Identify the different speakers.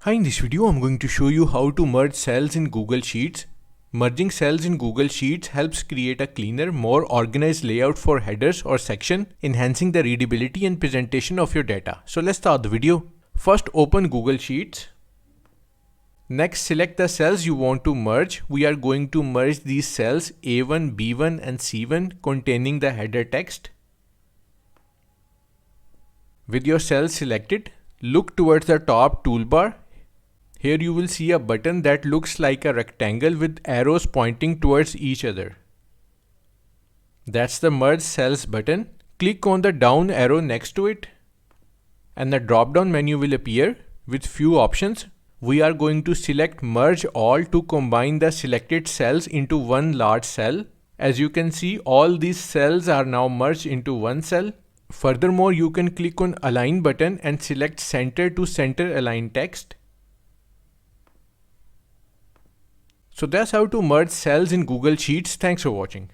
Speaker 1: Hi, in this video I'm going to show you how to merge cells in Google Sheets. Merging cells in Google Sheets helps create a cleaner, more organized layout for headers or section, enhancing the readability and presentation of your data. So let's start the video. First, open Google Sheets. Next, select the cells you want to merge. We are going to merge these cells A1, B1 and C1 containing the header text. With your cells selected, look towards the top toolbar. Here you will see a button that looks like a rectangle with arrows pointing towards each other. That's the Merge Cells button. Click on the down arrow next to it and the drop-down menu will appear with few options. We are going to select Merge All to combine the selected cells into one large cell. As you can see, all these cells are now merged into one cell. Furthermore, you can click on Align button and select Center to Center Align Text. So that's how to merge cells in Google Sheets. Thanks for watching.